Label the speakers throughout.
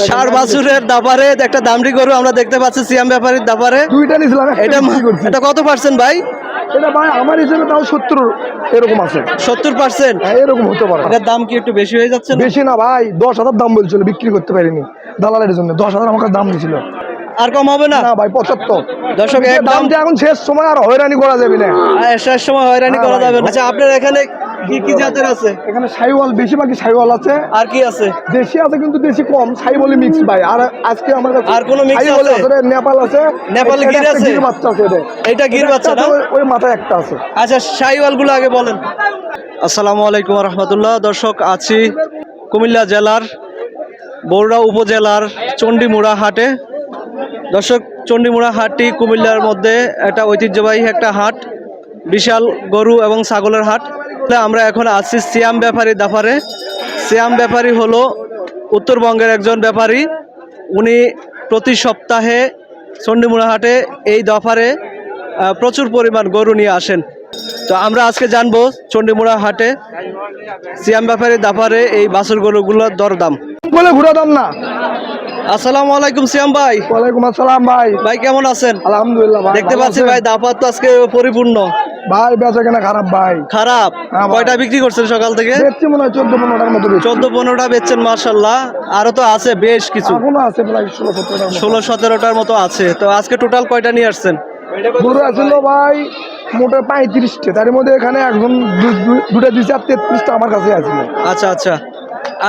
Speaker 1: ষাড় বাছুরের দাপারে একটা দামড়ি গরু আমরা দেখতে পাচ্ছি সিয়াম ব্যাপারীর দাপারে।
Speaker 2: দুইটা নিয়েছিলাম,
Speaker 1: এটা কত পার্সেন্ট ভাই?
Speaker 2: এটা ভাই আমার হিসেবে তাও 70 এরকম আছে।
Speaker 1: 70%?
Speaker 2: হ্যাঁ, এরকম হতে পারে।
Speaker 1: এটার দাম কি একটু বেশি হয়ে যাচ্ছে না?
Speaker 2: বেশি না ভাই, 10,000 দাম বলছিল, বিক্রি করতে পারিনি দালালের জন্য। 10,000 আমাকে দাম দিছিল।
Speaker 1: আর কম হবে না?
Speaker 2: না ভাই, 75।
Speaker 1: দর্শক
Speaker 2: দামটা এখন শেষ সময় আর হয়রানি করা যাবে না।
Speaker 1: শেষ সময় হয়রানি করা যাবে না। আচ্ছা, আপনার এখানে কি কি জাতের আছে?
Speaker 2: এখানে সাইওয়াল, বেশিরভাগই সাইওয়াল আছে।
Speaker 1: আর কি আছে?
Speaker 2: দেশি আছে কিন্তু দেশি কম, সাইওয়ালি মিক্স ভাই। আর আজকে আমার কাছে
Speaker 1: আর কোনো মিক্স
Speaker 2: সাইওয়াল
Speaker 1: আছে?
Speaker 2: আছে, নেপাল আছে,
Speaker 1: নেপালি গির আছে?
Speaker 2: গির বাচ্চা আছে।
Speaker 1: এটা গির বাচ্চা না?
Speaker 2: ওই মাথায় একটা আছে।
Speaker 1: আচ্ছা, শাহিওয়াল গুলো আগে বলেন। আসসালামু আলাইকুম রহমতুল্লাহ। দর্শক, আছি কুমিল্লা জেলার বরুড়া উপজেলার চণ্ডীমুড়া হাটে। দর্শক, চণ্ডীমুড়া হাটটি কুমিল্লার মধ্যে একটা ঐতিহ্যবাহী একটা হাট, বিশাল গরু এবং ছাগলের হাট। আমরা এখন আছি সিয়াম ব্যাপারী দাফারে। সিয়াম ব্যাপারী হলো উত্তরবঙ্গের একজন ব্যাপারী। উনি প্রতি সপ্তাহে চণ্ডীমুড়া হাটে এই দফারে প্রচুর পরিমাণ গরু নিয়ে আসেন। তো আমরা আজকে জানবো চণ্ডীমুড়া হাটে সিয়াম ব্যাপারী দাফারে এই বাছুর গরুগুলোর দরদাম।
Speaker 2: বলে ঘুরে দাম না।
Speaker 1: আসসালামু আলাইকুম সিয়াম ভাই।
Speaker 2: ওয়ালাইকুম আসসালাম ভাই।
Speaker 1: ভাই কেমন আছেন?
Speaker 2: আলহামদুলিল্লাহ ভাই।
Speaker 1: দেখতে পাচ্ছি ভাই দাফার তো আজকে পরিপূর্ণ।
Speaker 2: ভাই বেচা কেনা খারাপ ভাই।
Speaker 1: খারাপ?
Speaker 2: হ্যাঁ ভাই।
Speaker 1: কয়টা বিক্রি করছেন সকাল থেকে?
Speaker 2: বেচছি মনে হয় 14-15টার মতো।
Speaker 1: 14-15টা বেচছেন, মাশাআল্লাহ। আরো তো আছে বেশ কিছু,
Speaker 2: এখনো আছে প্রায় 16-17টার মতো।
Speaker 1: 16-17টার মতো আছে। তো আজকে টোটাল কয়টা নিয়ে আসছেন?
Speaker 2: গরু আছিল ভাই মোটে 35টা, তার মধ্যে এখানে একজন দুটা দিচ্ছে, আর 33টা আমার কাছে আছিল।
Speaker 1: আচ্ছা আচ্ছা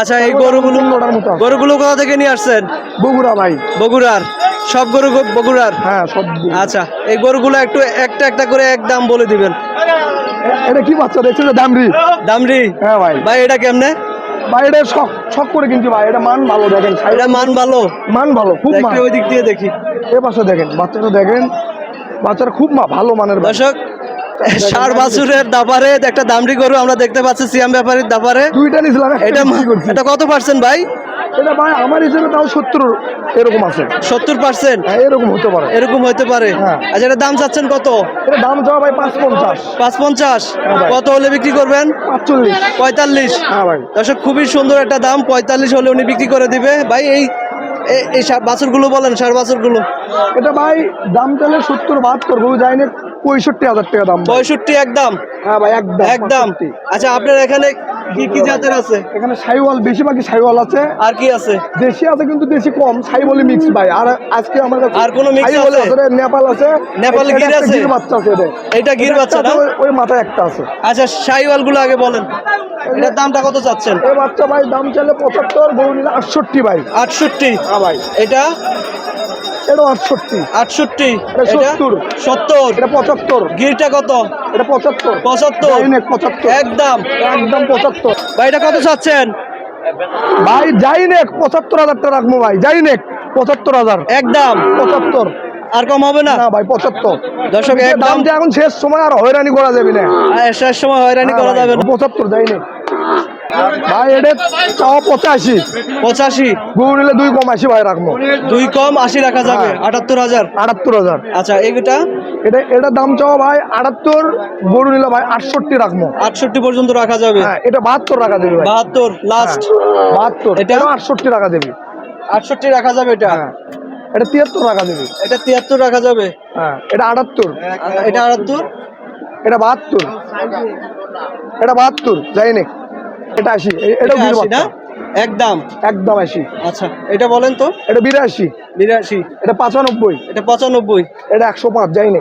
Speaker 1: আচ্ছা, এই গরুগুলো
Speaker 2: 15টার মতো আছে।
Speaker 1: গরুগুলো কোথা থেকে নিয়ে আসছেন?
Speaker 2: বগুড়া ভাই।
Speaker 1: বগুড়ার? সব গরু বগুড়ার?
Speaker 2: হ্যাঁ, সব।
Speaker 1: আচ্ছা, এই গরুগুলো একটু একটা একটা করে এক দাম বলে দিবেন।
Speaker 2: এটা কি বাচ্চা দেখছেন? দামরি।
Speaker 1: দামরি?
Speaker 2: হ্যাঁ ভাই।
Speaker 1: ভাই এটা কেমনে?
Speaker 2: ভাই এটা শখ করে কিনছি ভাই। এটা মান ভালো, দেখেন।
Speaker 1: এটা মান ভালো?
Speaker 2: মান ভালো, খুব মান।
Speaker 1: একটু ওই দিক দিয়ে দেখি।
Speaker 2: এ পাশে দেখেন, বাচ্চাটা দেখেন, বাচ্চাটা খুব ভালো মানের।
Speaker 1: দর্শক, ষাড় বাছুরের দাপারে একটা দামড়ি গরু আমরা দেখতে পাচ্ছি সিয়াম ব্যাপারীর দাপারে।
Speaker 2: দুইটা নিয়েছিলাম,
Speaker 1: এটা কত পার্সেন্ট ভাই?
Speaker 2: এটা ভাই আমার হিসেবে তাও 70 এরকম আছে।
Speaker 1: 70%?
Speaker 2: হ্যাঁ, এরকম হতে পারে।
Speaker 1: এরকম হতে পারে?
Speaker 2: হ্যাঁ।
Speaker 1: আচ্ছা, এটা দাম চাচ্ছেন কত?
Speaker 2: এটা দাম চাওয়া ভাই 550।
Speaker 1: 550?
Speaker 2: হ্যাঁ ভাই।
Speaker 1: কত হলে বিক্রি করবেন?
Speaker 2: 45।
Speaker 1: 45?
Speaker 2: হ্যাঁ ভাই।
Speaker 1: দর্শক, খুবই সুন্দর একটা দাম। 45 হলে উনি বিক্রি করে দিবে। ভাই এই বাছুরগুলো বলেন, ষাড় বাছুরগুলো।
Speaker 2: এটা ভাই দাম চাইলে 70-72, গরু যায়নি 65,000 টাকা দাম।
Speaker 1: 65 একদম?
Speaker 2: হ্যাঁ ভাই, একদম
Speaker 1: একদম।
Speaker 2: 65।
Speaker 1: আচ্ছা, আপনার এখানে কি কি জাতের আছে?
Speaker 2: এখানে সাইওয়াল, বেশিরভাগই সাইওয়াল আছে।
Speaker 1: আর কি আছে?
Speaker 2: দেশি আছে কিন্তু দেশি কম, সাইওয়ালি মিক্স ভাই। আর আজকে আমার কাছে
Speaker 1: আর কোনো mix
Speaker 2: সাইওয়াল
Speaker 1: আছে?
Speaker 2: নেপাল আছে,
Speaker 1: নেপালি গির
Speaker 2: একটা
Speaker 1: আছে?
Speaker 2: গির বাচ্চা আছে।
Speaker 1: এটা গির বাচ্চা না?
Speaker 2: ওই মাথায় একটা আছে।
Speaker 1: আচ্ছা, শাহিওয়াল গুলো আগে বলেন। এটার দামটা কত চাচ্ছেন?
Speaker 2: এই বাচ্চা ভাই দাম চাইলে 75, গরু নিলে 68 ভাই।
Speaker 1: 68?
Speaker 2: হ্যাঁ ভাই।
Speaker 1: এটা
Speaker 2: এটা 68।
Speaker 1: 68?
Speaker 2: এটা 70।
Speaker 1: 70?
Speaker 2: এটা 75।
Speaker 1: গিরটা কত?
Speaker 2: এটা 75।
Speaker 1: 75?
Speaker 2: 75
Speaker 1: একদম?
Speaker 2: একদম 75
Speaker 1: ভাই, এটা কত চাচ্ছেন?
Speaker 2: ভাই। যাইনেক 75,000 টাকা রাখবো ভাই। যাইনেক 75,000
Speaker 1: একদম?
Speaker 2: 75।
Speaker 1: আর কম হবে না?
Speaker 2: না ভাই, 75।
Speaker 1: দর্শক, একদম।
Speaker 2: দামটা এখন শেষ সময় আর হয়রানি করা যাবে না।
Speaker 1: শেষ সময় হয়রানি করা যাবে না?
Speaker 2: 75 যাইনেক ভাই। এটা চাওয়া 85।
Speaker 1: 85?
Speaker 2: গরু নিলে 2 কম 80 ভাই রাখবো।
Speaker 1: 2 কম 80 রাখা যাবে? 78,000?
Speaker 2: 78,000।
Speaker 1: আচ্ছা, এইটা?
Speaker 2: এটা দাম চাওয়া ভাই 78, গরু নিলে ভাই 68 রাখবো।
Speaker 1: 68 পর্যন্ত রাখা যাবে?
Speaker 2: হ্যাঁ, এটা 72 টাকা দেবে ভাই।
Speaker 1: 72 লাস্ট?
Speaker 2: 72।
Speaker 1: এটা
Speaker 2: 68 টাকা দেবে।
Speaker 1: 68 রাখা যাবে? এটা?
Speaker 2: হ্যাঁ, এটা 73 টাকা দেবে।
Speaker 1: এটা 73 রাখা যাবে?
Speaker 2: হ্যাঁ, এটা 78।
Speaker 1: এটা 78?
Speaker 2: এটা 72। এটা 72 যাইনি। এটা 80। এটা
Speaker 1: 80 না? একদম?
Speaker 2: একদম 80।
Speaker 1: আচ্ছা, এটা বলেন তো।
Speaker 2: এটা 82।
Speaker 1: 82?
Speaker 2: এটা 95।
Speaker 1: এটা 95?
Speaker 2: এটা 105 যাইনি।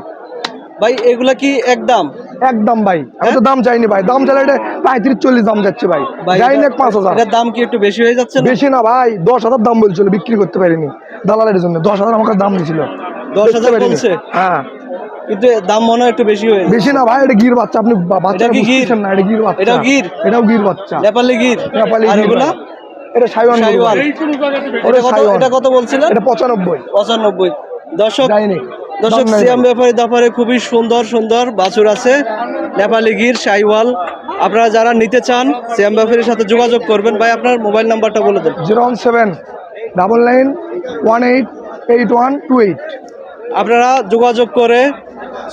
Speaker 1: ভাই, এগুলা কি একদম?
Speaker 2: একদম ভাই। আমি তো দাম চাইনি ভাই। দাম চাইলে এটা 35-40 দাম যাচ্ছে ভাই। যাইনি 5,000।
Speaker 1: এটার দাম কি একটু বেশি হয়ে যাচ্ছে না?
Speaker 2: বেশি না ভাই, 10,000 দাম বলছিল, বিক্রি করতে পারিনি দালালের জন্য। 10,000 আমাকে দাম দিছিল।
Speaker 1: 10,000 বলছে?
Speaker 2: হ্যাঁ,
Speaker 1: কিন্তু দাম মনে হয় একটু বেশি হয়ে
Speaker 2: বেশি না ভাই। এটা গির বাচ্চা, আপনি বাচ্চা
Speaker 1: কি গির?
Speaker 2: বুঝছেন না? এটা গির বাচ্চা।
Speaker 1: এটাও গির?
Speaker 2: এটাও গির বাচ্চা।
Speaker 1: নেপালি গির?
Speaker 2: নেপালি
Speaker 1: আর
Speaker 2: গির
Speaker 1: এগুলা?
Speaker 2: ভাই। এটা সাইওয়াল।
Speaker 1: শাহিওয়াল?
Speaker 2: ওটা সাইওয়াল।
Speaker 1: এটা কত বলছিলেন?
Speaker 2: এটা 95।
Speaker 1: 95? দর্শক,
Speaker 2: যাইনি।
Speaker 1: সিয়াম ব্যাপারী দাপারে খুবই সুন্দর সুন্দর বাছুর আছে, নেপালি গির, শাহিওয়াল। আপনারা যারা নিতে চান সিয়াম ব্যাপারীর সাথে যোগাযোগ করবেন। ভাই, আপনার মোবাইল নাম্বারটা বলে দেন।
Speaker 2: 01799818128।
Speaker 1: আপনারা যোগাযোগ করে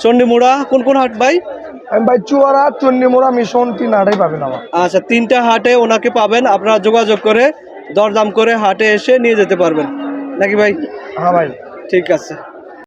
Speaker 1: চণ্ডীমুড়া কোন কোন হাট ভাই?
Speaker 2: আমি ভাই চুয়ারা, চণ্ডীমুড়া, মিশন 3 হাটেই পাবেন আমার।
Speaker 1: আচ্ছা, 3টা হাটে ওনাকে পাবেন। আপনারা যোগাযোগ করে দরদাম করে হাটে এসে নিয়ে যেতে পারবেন নাকি ভাই?
Speaker 2: হ্যাঁ ভাই।
Speaker 1: ঠিক আছে।